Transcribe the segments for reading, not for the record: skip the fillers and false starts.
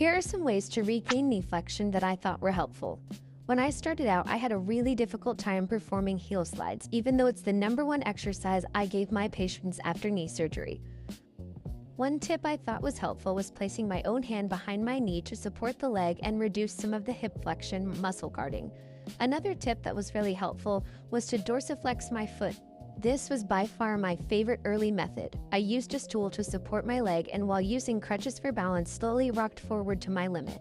Here are some ways to regain knee flexion that I thought were helpful. When I started out, I had a really difficult time performing heel slides, even though it's the #1 exercise I gave my patients after knee surgery. One tip I thought was helpful was placing my own hand behind my knee to support the leg and reduce some of the hip flexion muscle guarding. Another tip that was really helpful was to dorsiflex my foot. This was by far my favorite early method. I used a stool to support my leg and while using crutches for balance slowly rocked forward to my limit.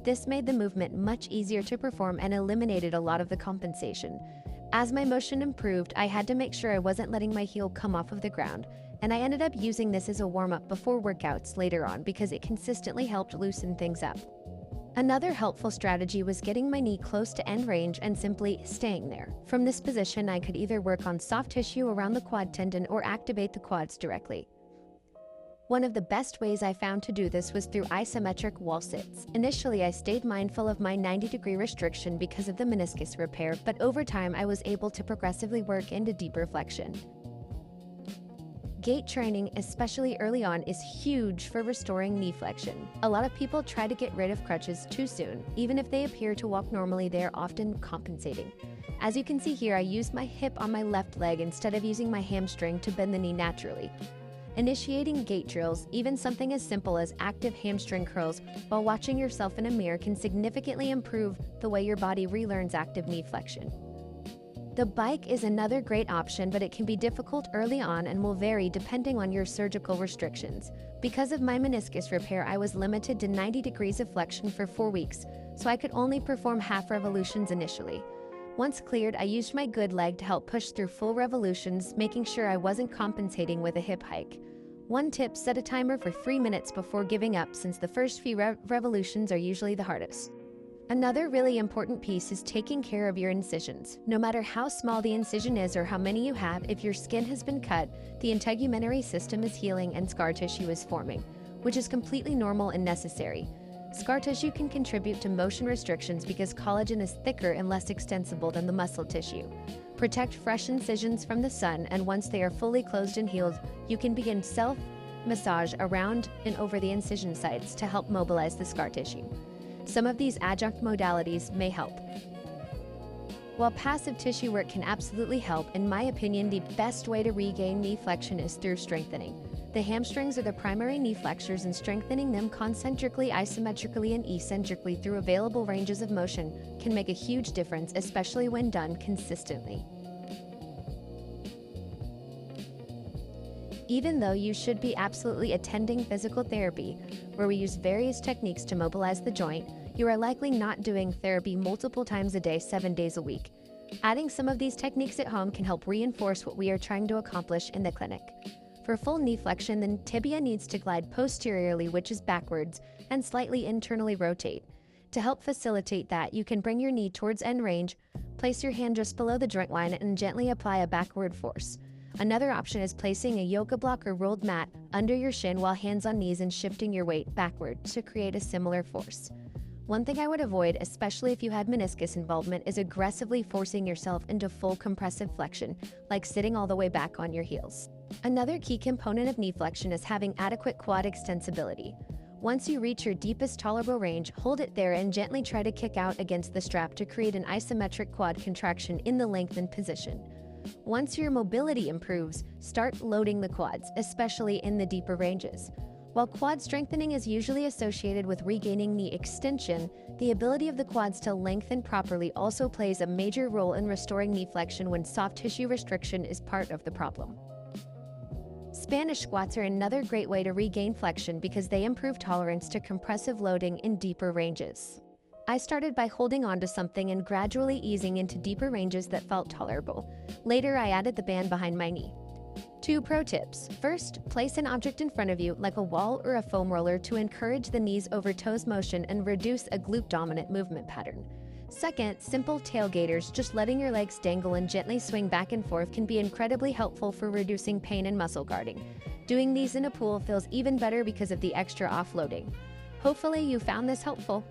This made the movement much easier to perform and eliminated a lot of the compensation. As my motion improved, I had to make sure I wasn't letting my heel come off of the ground, and I ended up using this as a warm-up before workouts later on because it consistently helped loosen things up. Another helpful strategy was getting my knee close to end range and simply staying there. From this position, I could either work on soft tissue around the quad tendon or activate the quads directly. One of the best ways I found to do this was through isometric wall sits. Initially, I stayed mindful of my 90-degree restriction because of the meniscus repair, but over time I was able to progressively work into deeper flexion. Gait training, especially early on, is huge for restoring knee flexion. A lot of people try to get rid of crutches too soon. Even if they appear to walk normally, they are often compensating. As you can see here, I used my hip on my left leg instead of using my hamstring to bend the knee naturally. Initiating gait drills, even something as simple as active hamstring curls while watching yourself in a mirror, can significantly improve the way your body relearns active knee flexion. The bike is another great option, but it can be difficult early on and will vary depending on your surgical restrictions. Because of my meniscus repair, I was limited to 90 degrees of flexion for 4 weeks, so I could only perform half revolutions initially. Once cleared, I used my good leg to help push through full revolutions, making sure I wasn't compensating with a hip hike. One tip: set a timer for 3 minutes before giving up, since the first few revolutions are usually the hardest. Another really important piece is taking care of your incisions. No matter how small the incision is or how many you have, if your skin has been cut, the integumentary system is healing and scar tissue is forming, which is completely normal and necessary. Scar tissue can contribute to motion restrictions because collagen is thicker and less extensible than the muscle tissue. Protect fresh incisions from the sun, and once they are fully closed and healed, you can begin self-massage around and over the incision sites to help mobilize the scar tissue. Some of these adjunct modalities may help. While passive tissue work can absolutely help, in my opinion, the best way to regain knee flexion is through strengthening. The hamstrings are the primary knee flexors, and strengthening them concentrically, isometrically, and eccentrically through available ranges of motion can make a huge difference, especially when done consistently. Even though you should be absolutely attending physical therapy, where we use various techniques to mobilize the joint, you are likely not doing therapy multiple times a day, 7 days a week. Adding some of these techniques at home can help reinforce what we are trying to accomplish in the clinic. For full knee flexion, the tibia needs to glide posteriorly, which is backwards, and slightly internally rotate. To help facilitate that, you can bring your knee towards end range, place your hand just below the joint line, and gently apply a backward force. Another option is placing a yoga block or rolled mat under your shin while hands on knees and shifting your weight backward to create a similar force. One thing I would avoid, especially if you had meniscus involvement, is aggressively forcing yourself into full compressive flexion, like sitting all the way back on your heels. Another key component of knee flexion is having adequate quad extensibility. Once you reach your deepest tolerable range, hold it there and gently try to kick out against the strap to create an isometric quad contraction in the lengthened position. Once your mobility improves, start loading the quads, especially in the deeper ranges. While quad strengthening is usually associated with regaining knee extension, the ability of the quads to lengthen properly also plays a major role in restoring knee flexion when soft tissue restriction is part of the problem. Spanish squats are another great way to regain flexion because they improve tolerance to compressive loading in deeper ranges. I started by holding onto something and gradually easing into deeper ranges that felt tolerable. Later, I added the band behind my knee. 2 pro tips. First, place an object in front of you, like a wall or a foam roller, to encourage the knees over toes motion and reduce a glute-dominant movement pattern. Second, simple tailgaters, just letting your legs dangle and gently swing back and forth, can be incredibly helpful for reducing pain and muscle guarding. Doing these in a pool feels even better because of the extra offloading. Hopefully you found this helpful.